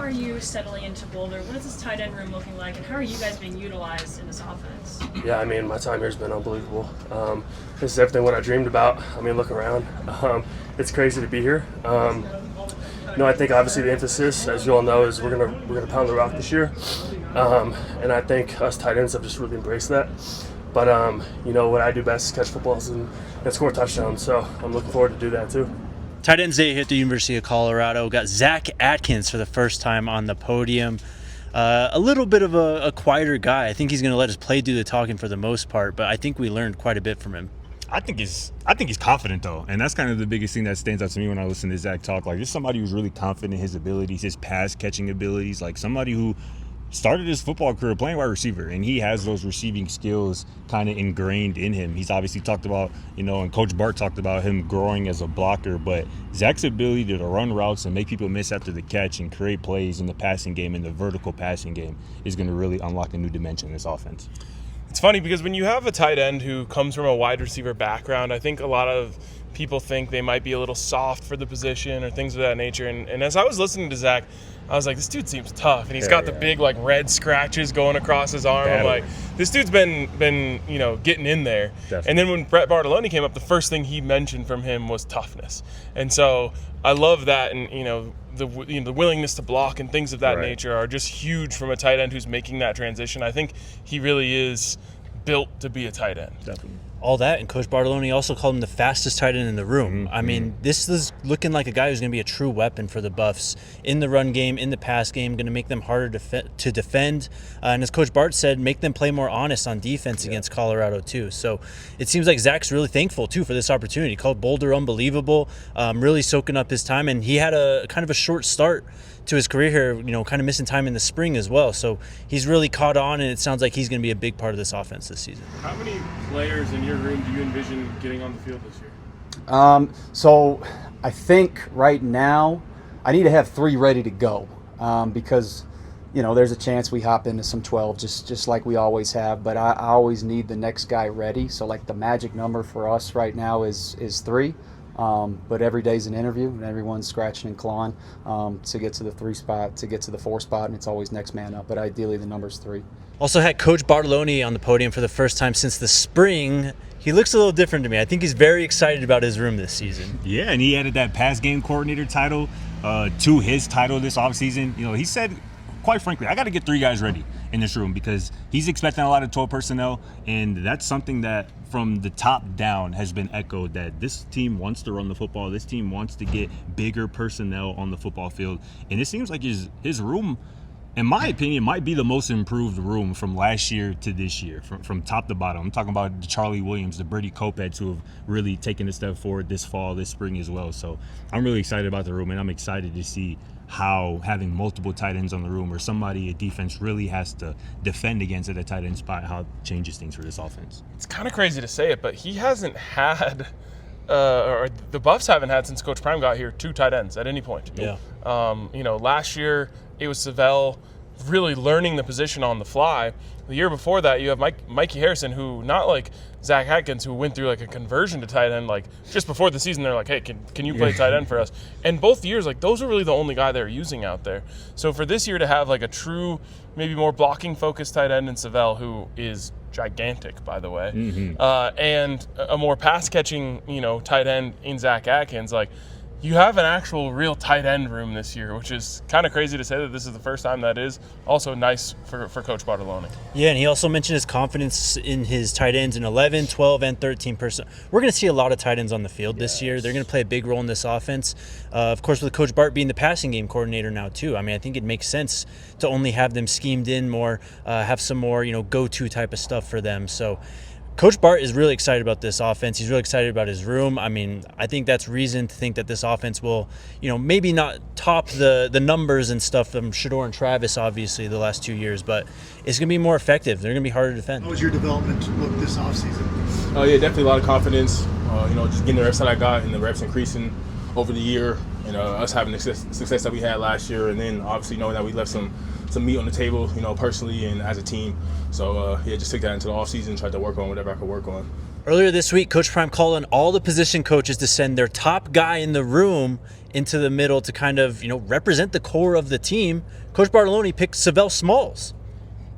are you settling into Boulder? What is this tight end room looking like, and how are you guys being utilized in this offense? Yeah, I mean, my time here has been unbelievable. This is everything what I dreamed about. I mean, look around. It's crazy to be here. I think obviously the emphasis, as you all know, is we're gonna pound the rock this year, and I think us tight ends have just really embraced that. But what I do best is catch footballs and score touchdowns. So I'm looking forward to do that too. Tight ends day hit the University of Colorado. Got Zack Atkins for the first time on the podium. A little bit of a quieter guy. I think he's going to let his play do the talking for the most part, but I think we learned quite a bit from him. I think he's confident though, and that's kind of the biggest thing that stands out to me when I listen to Zack talk. Like, just somebody who's really confident in his abilities, his pass catching abilities. Like somebody who started his football career playing wide receiver, and he has those receiving skills kind of ingrained in him. He's obviously talked about, and Coach Bart talked about him growing as a blocker, but Zack's ability to run routes and make people miss after the catch and create plays in the passing game, in the vertical passing game, is going to really unlock a new dimension in this offense. It's funny because when you have a tight end who comes from a wide receiver background, I think a lot of people think they might be a little soft for the position or things of that nature. And as I was listening to Zack, I was like, this dude seems tough, and he's got the big red scratches going across his arm. I'm like, this dude's been getting in there. Definitely. And then when Brett Bartolone came up, the first thing he mentioned from him was toughness. And so I love that, and the willingness to block and things of that nature are just huge from a tight end who's making that transition. I think he really is built to be a tight end. Definitely. All that, and Coach Bartolone also called him the fastest tight end in the room. I mean, this is looking like a guy who's going to be a true weapon for the Buffs in the run game, in the pass game, going to make them harder to defend. And as Coach Bart said, make them play more honest on defense against Colorado too. So it seems like Zack's really thankful too for this opportunity. He called Boulder unbelievable, really soaking up his time, and he had a kind of a short start to his career here, kind of missing time in the spring as well. So he's really caught on, and it sounds like he's going to be a big part of this offense this season. How many players in your room do you envision getting on the field this year? So I think right now I need to have 3 ready to go because, there's a chance we hop into some 12 just like we always have. But I always need the next guy ready. So like the magic number for us right now is 3. But every day's an interview, and everyone's scratching and clawing to get to the 3 spot, to get to the 4 spot, and it's always next man up. But ideally, the number's 3. Also had Coach Bartolone on the podium for the first time since the spring. He looks a little different to me. I think he's very excited about his room this season. Yeah, and he added that pass game coordinator title to his title this offseason. He said, quite frankly, I got to get 3 guys ready in this room because he's expecting a lot of 12 personnel, and that's something that from the top down has been echoed, that this team wants to run the football. This team wants to get bigger personnel on the football field, and it seems like his room, in my opinion, might be the most improved room from last year to this year, from top to bottom. I'm talking about the Charlie Williams, the Brady Kopets, who have really taken a step forward this fall, this spring as well. So I'm really excited about the room, and I'm excited to see how having multiple tight ends on the room, or somebody a defense really has to defend against at a tight end spot, how it changes things for this offense. It's kind of crazy to say it, but he hasn't had or the Buffs haven't had since Coach Prime got here 2 tight ends at any point. Yeah. Last year it was Sevelle really learning the position on the fly. The year before that, you have Mikey Harrison, who, not like Zack Atkins, who went through like a conversion to tight end. Like just before the season, they're like, "Hey, can you play tight end for us?" And both years, like those are really the only guy they're using out there. So for this year to have like a true, maybe more blocking focused tight end in Sevelle, who is gigantic, by the way, and a more pass catching, tight end in Zack Atkins, like. You have an actual real tight end room this year, which is kind of crazy to say that this is the first time that is. Also nice for Coach Bartolone. Yeah, and he also mentioned his confidence in his tight ends in 11, 12, and 13%. We're going to see a lot of tight ends on the field this year. They're going to play a big role in this offense. Of course, with Coach Bart being the passing game coordinator now, too. I mean, I think it makes sense to only have them schemed in more, have some more, go-to type of stuff for them. So Coach Bart is really excited about this offense. He's really excited about his room. I mean, I think that's reason to think that this offense will, maybe not top the numbers and stuff from Shador and Travis, obviously, the last 2 years, but it's going to be more effective. They're going to be harder to defend. How was your development look this offseason? Oh, yeah, definitely a lot of confidence. Just getting the reps that I got and the reps increasing over the year. Us having the success that we had last year, and then obviously knowing that we left some meat on the table, personally and as a team. So, just took that into the offseason, tried to work on whatever I could work on. Earlier this week, Coach Prime called on all the position coaches to send their top guy in the room into the middle to kind of, represent the core of the team. Coach Bartolone picked Sav'ell Smalls.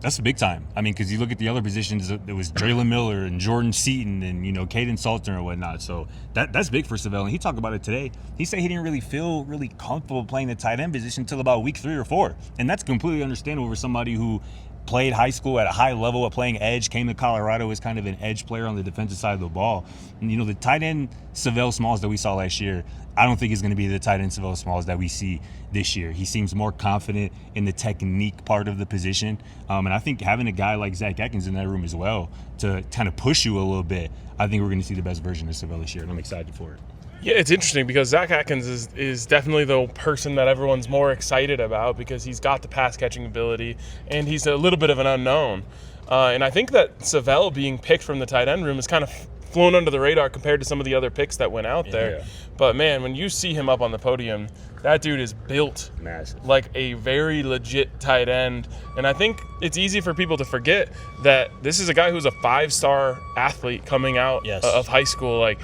That's big time. I mean, because you look at the other positions, there was Draylen Miller and Jordan Seaton and, Caden Salter and whatnot. So that's big for Sav'ell. And he talked about it today. He said he didn't really feel really comfortable playing the tight end position until about week 3 or 4. And that's completely understandable for somebody who played high school at a high level of playing edge, came to Colorado as kind of an edge player on the defensive side of the ball. And, the tight end Sav'ell Smalls that we saw last year, I don't think is going to be the tight end Sav'ell Smalls that we see this year. He seems more confident in the technique part of the position. And I think having a guy like Zack Atkins in that room as well to kind of push you a little bit, I think we're going to see the best version of Sav'ell this year, and I'm excited for it. Yeah, it's interesting because Zack Atkins is definitely the person that everyone's more excited about because he's got the pass catching ability and he's a little bit of an unknown. And I think that Sav'ell being picked from the tight end room is kind of flown under the radar compared to some of the other picks that went out there. But man, when you see him up on the podium, that dude is built massive, like a very legit tight end. And I think it's easy for people to forget that this is a guy who's a 5-star athlete coming out of high school. Like,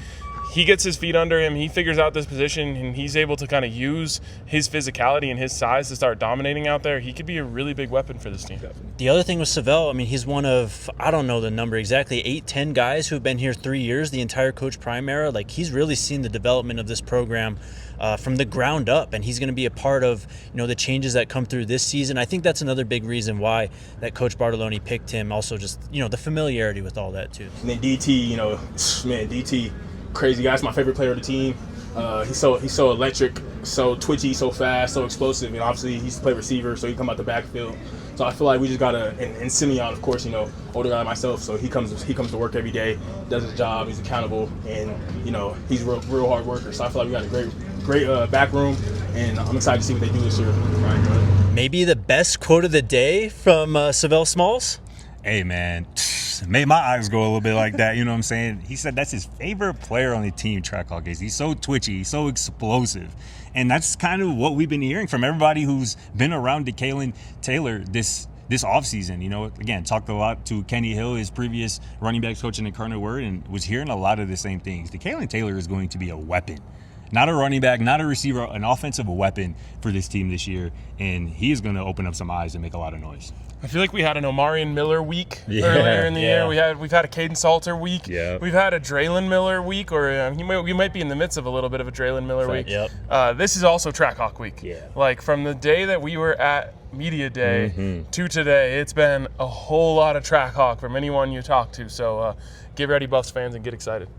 he gets his feet under him, he figures out this position, and he's able to kind of use his physicality and his size to start dominating out there. He could be a really big weapon for this team. The other thing with Sav'ell, he's one of, I don't know the number exactly, 8-10 guys who've been here 3 years, the entire Coach Prime era. Like, he's really seen the development of this program from the ground up, and he's going to be a part of, the changes that come through this season. I think that's another big reason why that Coach Bartolone picked him. Also, just, the familiarity with all that, too. And then DT, DT, crazy guy. He's my favorite player of the team. He's so electric, so twitchy, so fast, so explosive. And obviously, he used to play receiver, so he come out the backfield. So I feel like we just got and Simeon, of course, older guy myself. So he comes to work every day, does his job, he's accountable, and he's real hard worker. So I feel like we got a great back room, and I'm excited to see what they do this year. Maybe the best quote of the day from Sevelle Smalls. Hey man, made my eyes go a little bit like that, you know what I'm saying? He said that's his favorite player on the team, Trackhawk is. He's so twitchy, he's so explosive. And that's kind of what we've been hearing from everybody who's been around DeKalon Taylor this offseason. Again, talked a lot to Kenny Hill, his previous running backs coach in Incarnate Word, and was hearing a lot of the same things. DeKalon Taylor is going to be a weapon. Not a running back, not a receiver, an offensive weapon for this team this year. And he is going to open up some eyes and make a lot of noise. I feel like we had an Omarion Miller week earlier in the year. We've had a Caden Salter week. We've had a Draylen Miller week, or we might be in the midst of a little bit of a Draylen Miller week. This is also Trackhawk week. Like, from the day that we were at Media Day to today, it's been a whole lot of Trackhawk from anyone you talk to. So get ready, Buffs fans, and get excited.